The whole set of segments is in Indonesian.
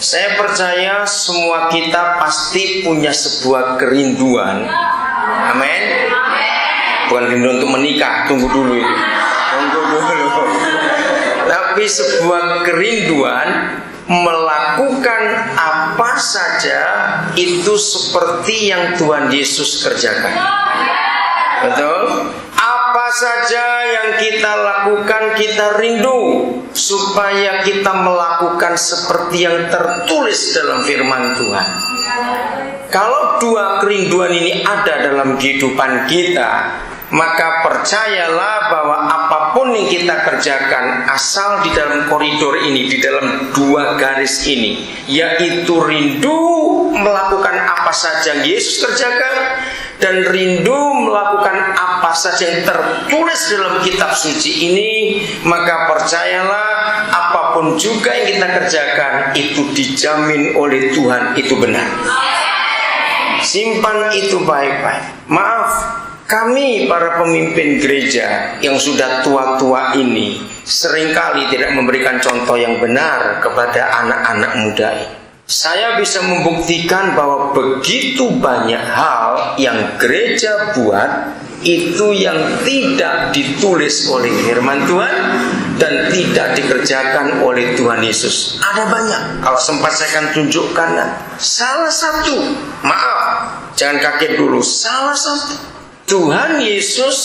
Saya percaya semua kita pasti punya sebuah kerinduan. Amin. Bukan rindu untuk menikah, tunggu dulu itu. Tunggu dulu. Tapi sebuah kerinduan melakukan apa saja itu seperti yang Tuhan Yesus kerjakan. Betul? Apa saja yang kita lakukan, kita rindu supaya kita melakukan seperti yang tertulis dalam firman Tuhan. Kalau dua kerinduan ini ada dalam kehidupan kita, maka percayalah bahwa apapun yang kita kerjakan asal di dalam koridor ini, di dalam dua garis ini, yaitu rindu melakukan apa saja yang Yesus kerjakan dan rindu melakukan apa saja yang tertulis dalam kitab suci ini, maka percayalah apapun juga yang kita kerjakan itu dijamin oleh Tuhan itu benar. Simpan itu baik-baik. Maaf, kami para pemimpin gereja yang sudah tua-tua ini seringkali tidak memberikan contoh yang benar kepada anak-anak muda ini. Saya bisa membuktikan bahwa begitu banyak hal yang gereja buat itu yang tidak ditulis oleh firman Tuhan dan tidak dikerjakan oleh Tuhan Yesus. Ada banyak. Kalau sempat saya akan tunjukkan. Salah satu, maaf, jangan kaget dulu. Salah satu, Tuhan Yesus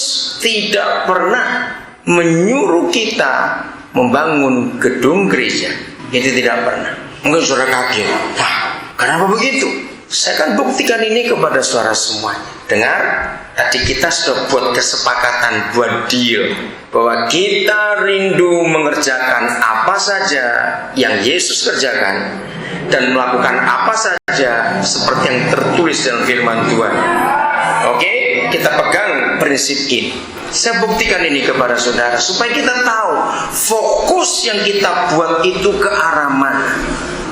tidak pernah menyuruh kita membangun gedung gereja. Itu tidak pernah. Mungkin saudara kaget. Wah, kenapa begitu? Saya akan buktikan ini kepada saudara semuanya. Dengar, tadi kita sudah buat kesepakatan, buat deal, bahwa kita rindu mengerjakan apa saja yang Yesus kerjakan dan melakukan apa saja seperti yang tertulis dalam firman Tuhan. Oke, kita pegang prinsip ini. Saya buktikan ini kepada saudara supaya kita tahu fokus yang kita buat itu ke arah mana.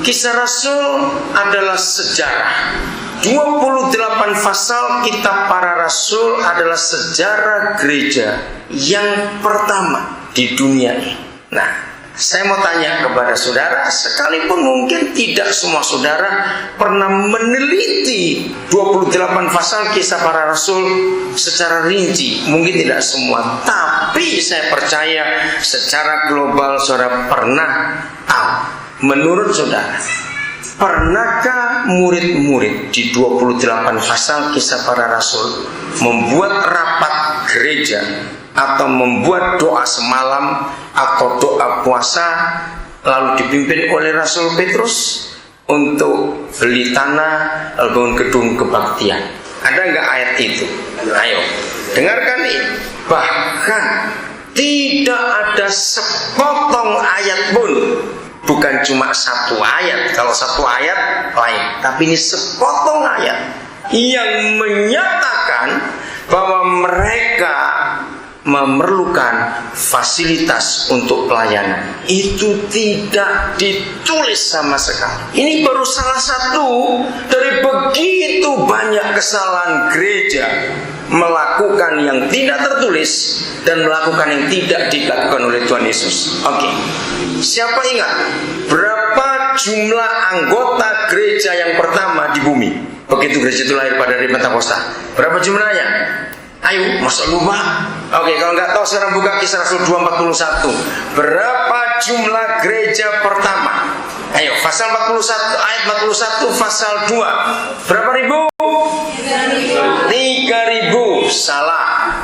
Kisah Rasul adalah sejarah. 28 pasal kitab para rasul adalah sejarah gereja yang pertama di dunia ini. Nah, saya mau tanya kepada saudara, sekalipun mungkin tidak semua saudara pernah meneliti 28 pasal kisah para rasul secara rinci, mungkin tidak semua, tapi saya percaya secara global saudara pernah tahu. Menurut saudara, pernahkah murid-murid di 28 pasal kisah para rasul membuat rapat gereja atau membuat doa semalam atau doa puasa lalu dipimpin oleh Rasul Petrus untuk beli tanah lalu bangun gedung kebaktian? Ada nggak ayat itu? Ayo, dengarkan ini. Bahkan tidak ada sepotong ayat pun. Bukan cuma satu ayat. Kalau satu ayat lain, tapi ini sepotong ayat yang menyatakan bahwa mereka memerlukan fasilitas untuk pelayanan. Itu tidak ditulis sama sekali. Ini baru salah satu dari begitu banyak kesalahan gereja melakukan yang tidak tertulis dan melakukan yang tidak dilakukan oleh Tuhan Yesus. Oke. Siapa ingat berapa jumlah anggota gereja yang pertama di bumi begitu gereja itu lahir pada hari Pentakosta? Berapa jumlahnya? Ayo, masa lupa? Oke, kalau nggak tahu sekarang buka Kisah Rasul 2:41. Berapa jumlah gereja pertama? Ayo, pasal 41 ayat 41 pasal 2. Berapa ribu? 3.000. Salah.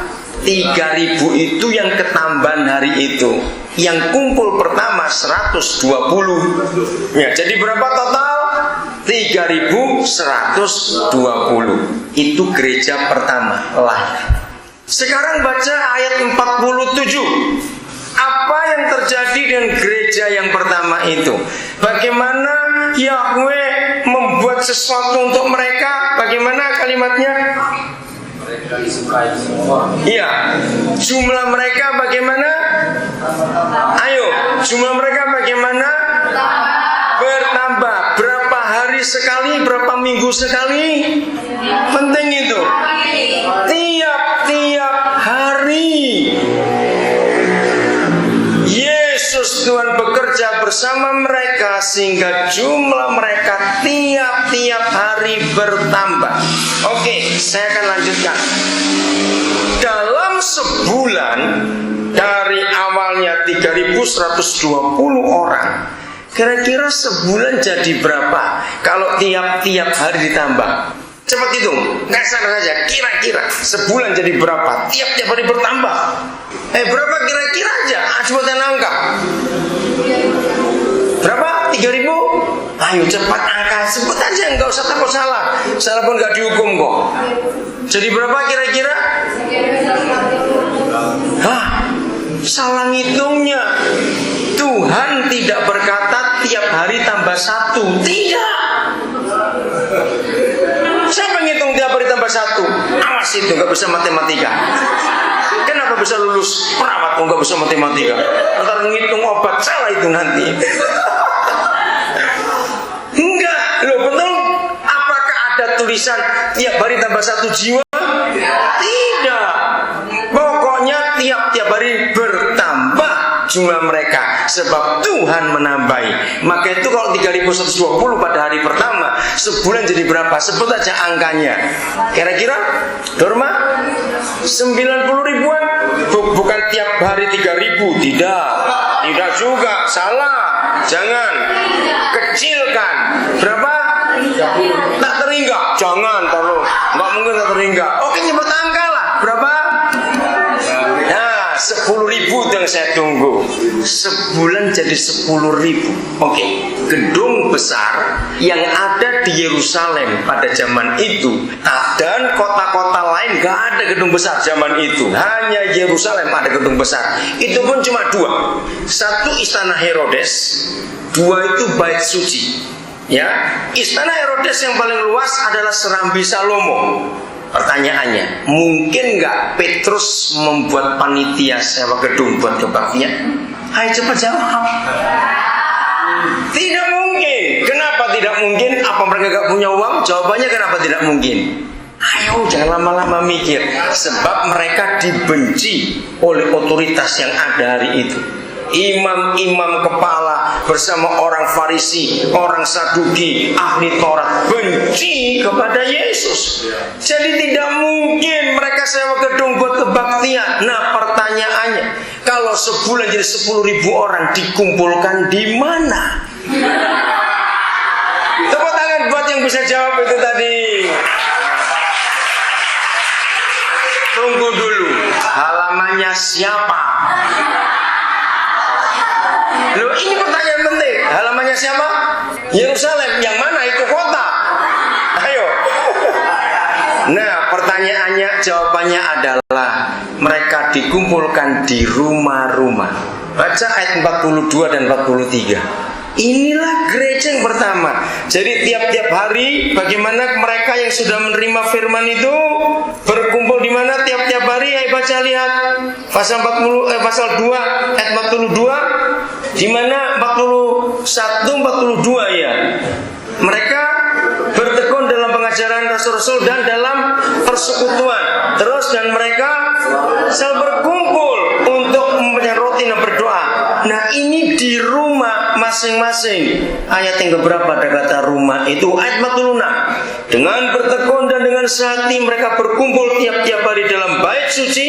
3.000 itu yang ketambahan hari itu. Yang kumpul pertama 120. Ya, jadi berapa total? 3.120. Itu gereja pertama lahir. Sekarang baca ayat 47. Apa yang terjadi dengan gereja yang pertama itu? Bagaimana Yahweh membuat sesuatu untuk mereka? Bagaimana kalimatnya? Mereka disukai semua. Iya. Jumlah mereka bagaimana? Ayo, jumlah mereka bagaimana? Bertambah. Berapa hari sekali? Berapa minggu sekali? Penting itu. Tiap-tiap hari. Yesus Tuhan bekerja bersama mereka sehingga jumlah mereka tiap-tiap hari bertambah. Oke, saya akan lanjutkan. Dalam sebulan, dari awalnya 3.120 orang, kira-kira sebulan jadi berapa kalau tiap-tiap hari ditambah? Cepat hitung, kasar saja, kira-kira sebulan jadi berapa? Tiap-tiap hari bertambah. Berapa kira-kira aja? Sebutan angka. Berapa? 3.000? Ayo cepat angka, sebut aja, nggak usah takut salah. Salah pun nggak dihukum kok. Jadi berapa kira-kira? Salah ngitungnya. Tuhan tidak berkata tiap hari tambah 1. Tidak. Siapa ngitung tiap hari tambah 1? Awas itu, nggak bisa matematika. Kenapa bisa lulus perawat kok nggak bisa matematika? Ntar ngitung obat salah itu nanti. Enggak, loh betul. Apakah ada tulisan tiap hari tambah 1 jiwa? Tidak. Pokoknya tiap-tiap hari bertambah jumlah mereka, sebab Tuhan menambahi. Maka itu kalau 3.120 pada hari pertama, sebulan jadi berapa? Sebut aja angkanya. Kira-kira Dorma 90 ribuan. Bukan tiap hari 3.000. Tidak juga, salah. Jangan kecilkan. Berapa? Tak terhingga. Jangan, tolong. Nggak mungkin tak terhingga. Oke, nyebut angka lah. Berapa? 10.000 yang saya tunggu. Sebulan jadi 10.000. Oke, gedung besar yang ada di Yerusalem pada zaman itu, dan kota-kota lain gak ada gedung besar zaman itu. Hanya Yerusalem ada gedung besar. Itu pun cuma 2. Satu istana Herodes, 2 itu bait suci. Ya, istana Herodes yang paling luas adalah Serambi Salomo. Pertanyaannya, mungkin nggak Petrus membuat panitia sewa gedung buat kebaktian? Ayo cepat jawab. Tidak mungkin. Kenapa tidak mungkin? Apa mereka nggak punya uang? Jawabannya kenapa tidak mungkin? Ayo jangan lama-lama mikir. Sebab mereka dibenci oleh otoritas yang ada hari itu. Imam-imam kepala bersama orang Farisi, orang Saduki, ahli Taurat benci kepada Yesus. Jadi tidak mungkin mereka sewa gedung buat kebaktian. Nah pertanyaannya, kalau sebulan jadi 10.000 orang dikumpulkan di mana? Tepuk tangan buat yang bisa jawab itu tadi. Tunggu dulu, halamannya siapa? Loh, ini pertanyaan penting. Halamannya siapa? Yerusalem. Yang mana itu kota? Ayo. Nah, pertanyaannya, jawabannya adalah mereka dikumpulkan di rumah-rumah. Baca ayat 42 dan 43. Inilah gereja yang pertama. Jadi tiap-tiap hari bagaimana mereka yang sudah menerima firman itu berkumpul di mana tiap-tiap hari? Ayo baca, lihat pasal 2 ayat 42. Di mana 41 42 ya. Mereka bertekun dalam pengajaran rasul-rasul dan dalam persekutuan. Terus dan mereka selalu berkumpul untuk mempenyembah roti dan berdoa. Nah ini di rumah masing-masing. Ayat yang keberapa ada kata rumah itu? Ayat 46. Dengan bertekun dan dengan sehati mereka berkumpul tiap-tiap hari dalam bait suci.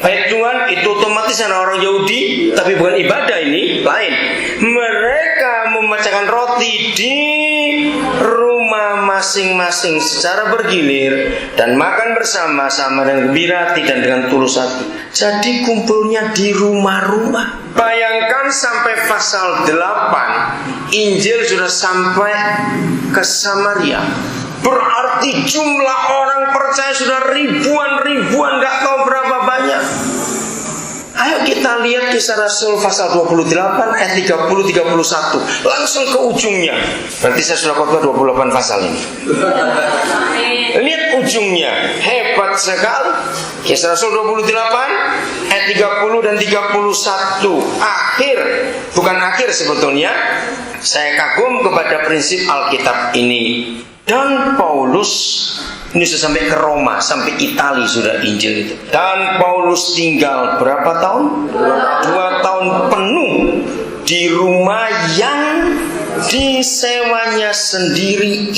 Bait Tuhan itu otomatis anak orang Yahudi, tapi bukan ibadah, ini lain. Mereka memecahkan roti di rumah masing-masing secara bergilir dan makan bersama-sama dengan gembira hati dan dengan tulus hati. Jadi kumpulnya di rumah-rumah. Bayangkan sampai pasal 8 Injil sudah sampai ke Samaria. Berarti jumlah orang percaya sudah ribuan, gak tahu berapa banyak. Ayo kita lihat Kisah Rasul pasal 28 ayat 30-31. Langsung ke ujungnya. Berarti saya sudah khotbah 28 pasal ini. Lihat ujungnya, hebat sekali. Kisah Rasul 28 ayat 30 dan 31. Bukan akhir sebetulnya. Saya kagum kepada prinsip Alkitab ini. Dan Paulus, ini sudah sampai ke Roma, sampai Italia sudah Injil itu. Dan Paulus tinggal berapa tahun? 2 tahun penuh di rumah yang disewanya sendiri